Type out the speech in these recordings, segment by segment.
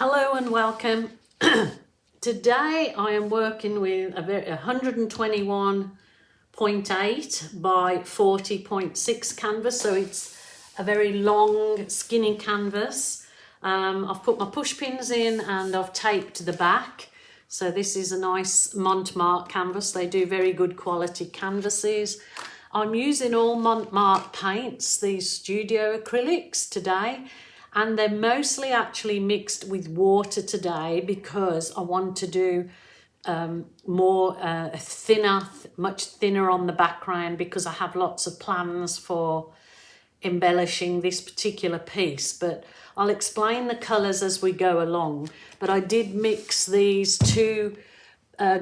Hello and welcome. Today I am working with a 121.8 by 40.6 canvas, so it's a very long skinny canvas. I've put my push pins in and I've taped the back. So this is a nice Montmartre canvas. They do very good quality canvases. I'm using all Montmartre paints, these studio acrylics today. And they're mostly actually mixed with water today because I want to do more thinner, much thinner on the background, because I have lots of plans for embellishing this particular piece. But I'll explain the colours as we go along. But I did mix these two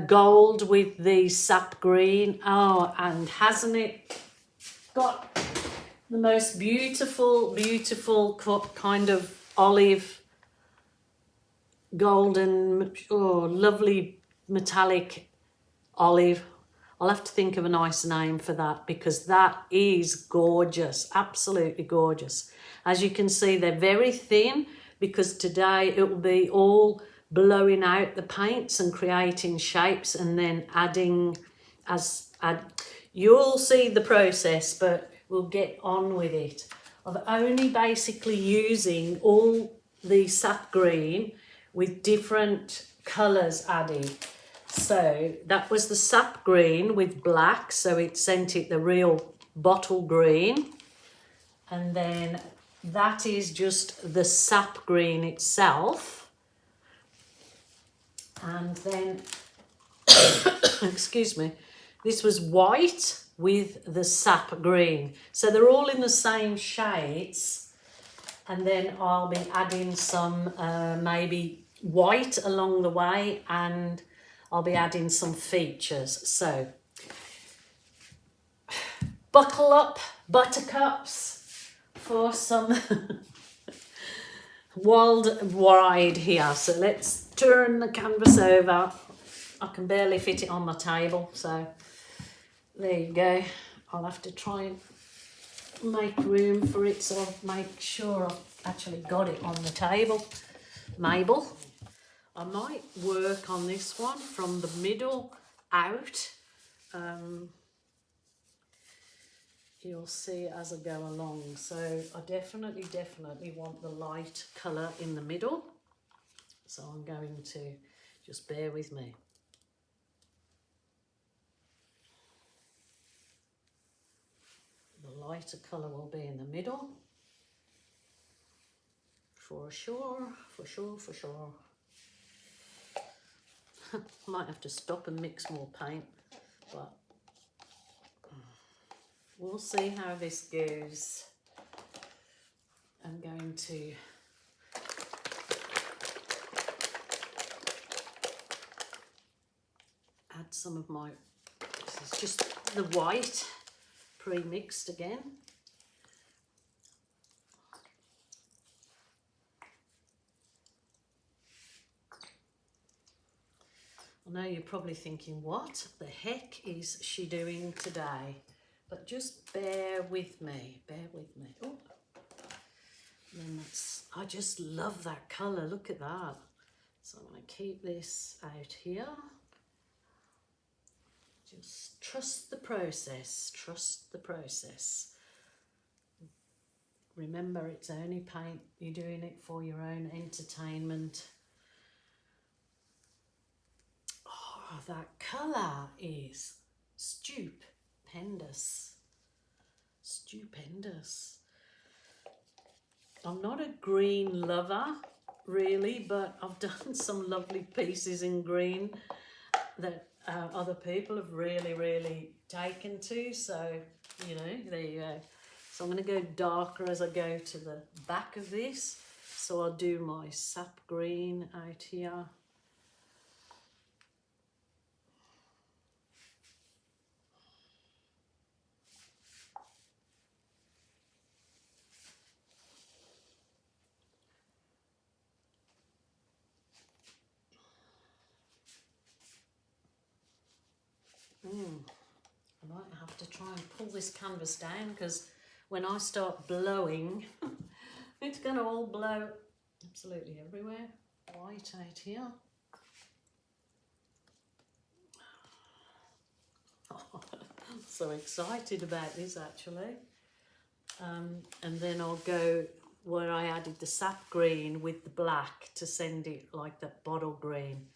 gold with the sap green. Oh, and hasn't it got the most beautiful kind of olive golden, oh, lovely metallic olive. I'll have to think of a nice name for that, because that is gorgeous, absolutely gorgeous. As you can see, they're very thin because today it will be all blowing out the paints and creating shapes and then adding you'll see the process, but we'll get on with it. I'm only basically using all the sap green with different colours added. So that was the sap green with black, so it sent it the real bottle green. And then that is just the sap green itself. And then, excuse me, this was white with the sap green. So they're all in the same shades. And then I'll be adding some maybe white along the way, and I'll be adding some features. So buckle up, buttercups, for some wild ride here. So let's turn the canvas over. I can barely fit it on my table, so there you go. I'll have to try and make room for it, so I'll make sure I've actually got it on the table. Mabel, I might work on this one from the middle out. You'll see as I go along. So I definitely want the light colour in the middle. So I'm going to just bear with me. The lighter colour will be in the middle. For sure. Might have to stop and mix more paint, but we'll see how this goes. I'm going to add some of my, this is just the white pre-mixed again. I know you're probably thinking, what the heck is she doing today? But just bear with me, Oh, and that's, I just love that colour, look at that. So I'm going to keep this out here. Just trust the process, Remember, it's only paint, you're doing it for your own entertainment. Oh, that colour is stupendous. I'm not a green lover, really, but I've done some lovely pieces in green that other people have really taken to, so you know, there you go. So I'm going to go darker as I go to the back of this. So I'll do my sap green out here. I might have to try and pull this canvas down, because when I start blowing, it's going to all blow absolutely everywhere. white out here. I'm so excited about this actually. And then I'll go where I added the sap green with the black to send it like that bottle green.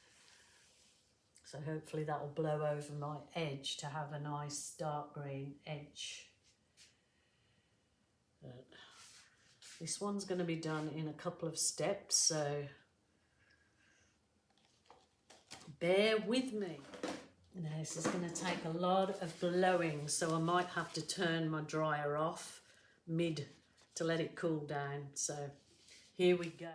So hopefully that will blow over my edge to have a nice dark green edge. But this one's going to be done in a couple of steps, so bear with me. Now this is going to take a lot of blowing, so I might have to turn my dryer off mid to let it cool down. So here we go.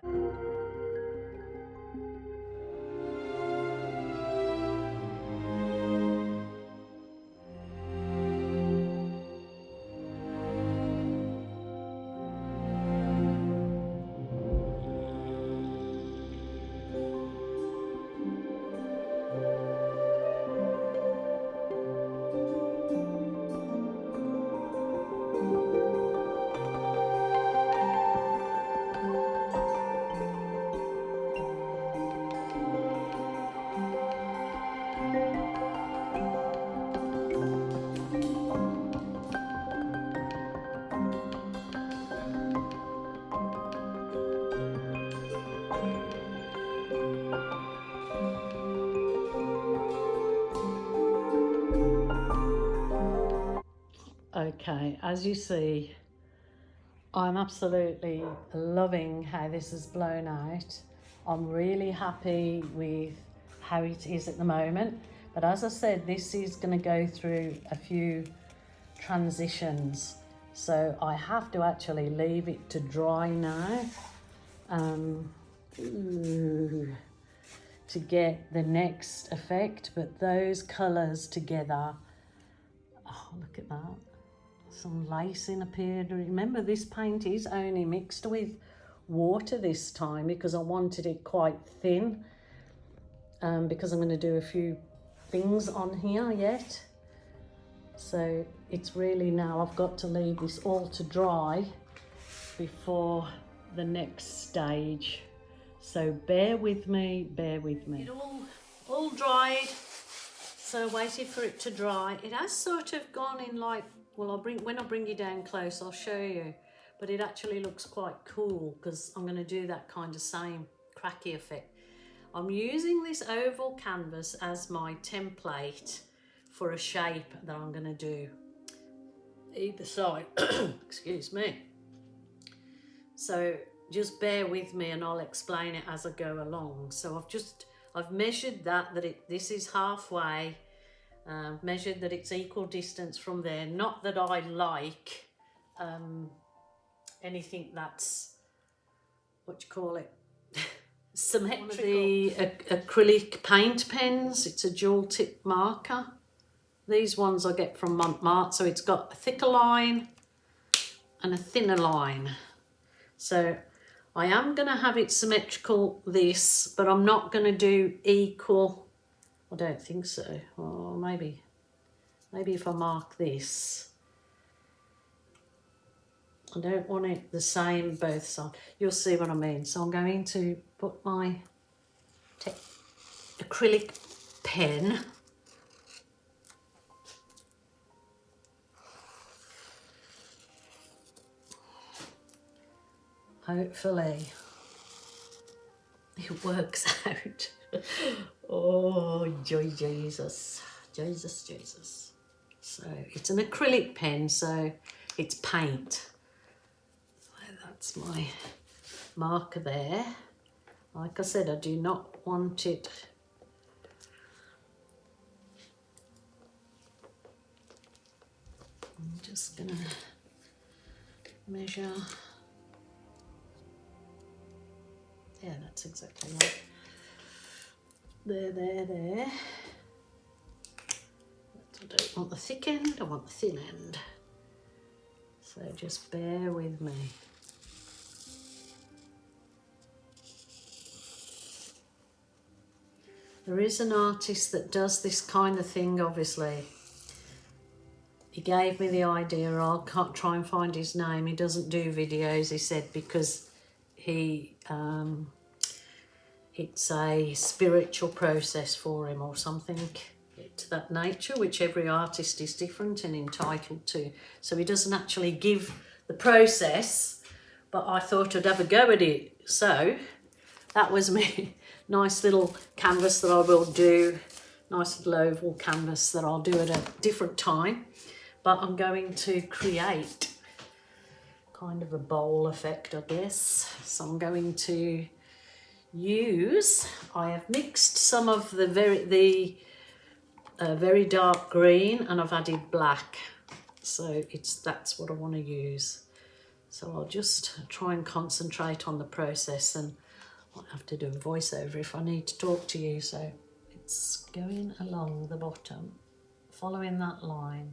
Okay, as you see, I'm absolutely loving how this is blown out. I'm really happy with how it is at the moment. But as I said, this is going to go through a few transitions. So I have to actually leave it to dry now to get the next effect. But those colours together, oh, look at that. Some lacing appeared. Remember, this paint is only mixed with water this time because I wanted it quite thin, because I'm going to do a few things on here yet. So it's really now I've got to leave this all to dry before the next stage. So bear with me, bear with me. It all dried, so waited for it to dry. It has sort of gone in like, well, when I bring you down close, I'll show you. But it actually looks quite cool because I'm going to do that kind of same cracky effect. I'm using this oval canvas as my template for a shape that I'm going to do either side. Excuse me. So just bear with me and I'll explain it as I go along. So I've measured that this is halfway. Measured that it's equal distance from there. Not that I like anything that's, what you call it, symmetrical. One of the acrylic paint pens. It's a dual tip marker. These ones I get from Montmartre, so it's got a thicker line and a thinner line. So I am going to have it symmetrical this, but I'm not going to do equal. I don't think so. Or maybe if I mark this. I don't want it the same both sides. You'll see what I mean. So I'm going to put my acrylic pen hopefully it works out. Oh, joy, Jesus. Jesus, Jesus. So it's an acrylic pen, so it's paint. So that's my marker there. Like I said, I do not want it I'm just gonna measure. Yeah, that's exactly right. There. But I don't want the thick end, I want the thin end. So just bear with me. There is an artist that does this kind of thing, obviously. He gave me the idea. I can't try and find his name. He doesn't do videos, he said, because he it's a spiritual process for him or something to that nature, which every artist is different and entitled to. So he doesn't actually give the process, but I thought I'd have a go at it. So that was me nice little canvas that I will do, nice little oval canvas that I'll do at a different time. But I'm going to create kind of a bowl effect, I guess. So I'm going to use, I have mixed some of the very dark green and I've added black. So that's what I want to use. So I'll just try and concentrate on the process, and I'll have to do a voiceover if I need to talk to you. So it's going along the bottom, following that line.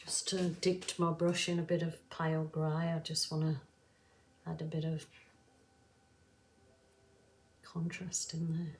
Just dipped my brush in a bit of pale grey. I just want to add a bit of contrast in there.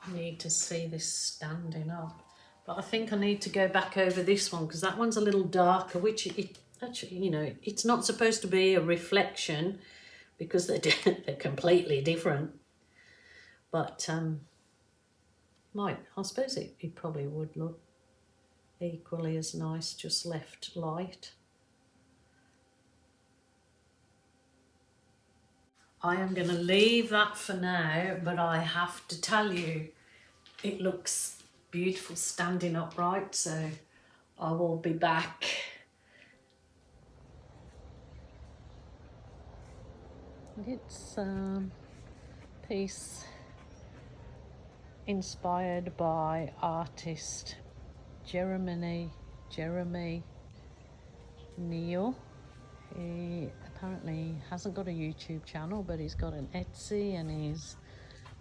need to see this standing up. But I think I need to go back over this one because that one's a little darker, which it actually, you know, it's not supposed to be a reflection because they're completely different. But I suppose it probably would look equally as nice, just left light. I am going to leave that for now, but I have to tell you, it looks beautiful standing upright, so I will be back. It's a piece inspired by artist Jeremy Neal. He apparently hasn't got a YouTube channel, but he's got an Etsy and he's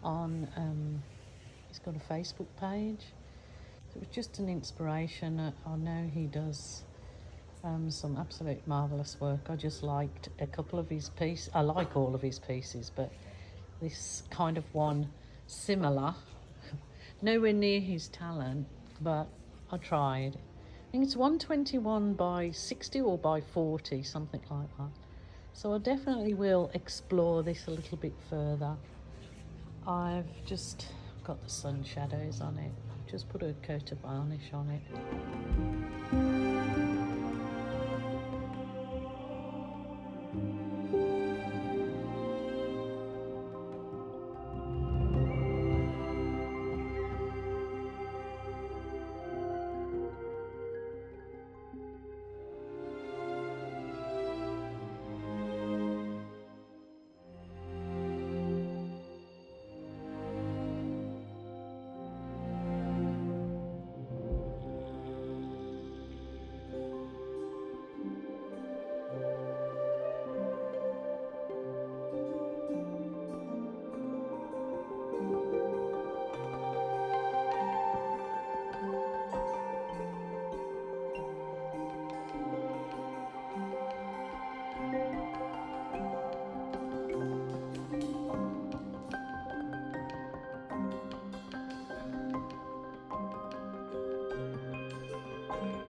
got a Facebook page. So it was just an inspiration. I know he does some absolute marvellous work. I just liked a couple of his pieces. I like all of his pieces, but this kind of one similar. Nowhere near his talent, but I tried. I think it's 121 by 60 or by 40, something like that. So I definitely will explore this a little bit further. I've just got the sun shadows on it. Just put a coat of varnish on it.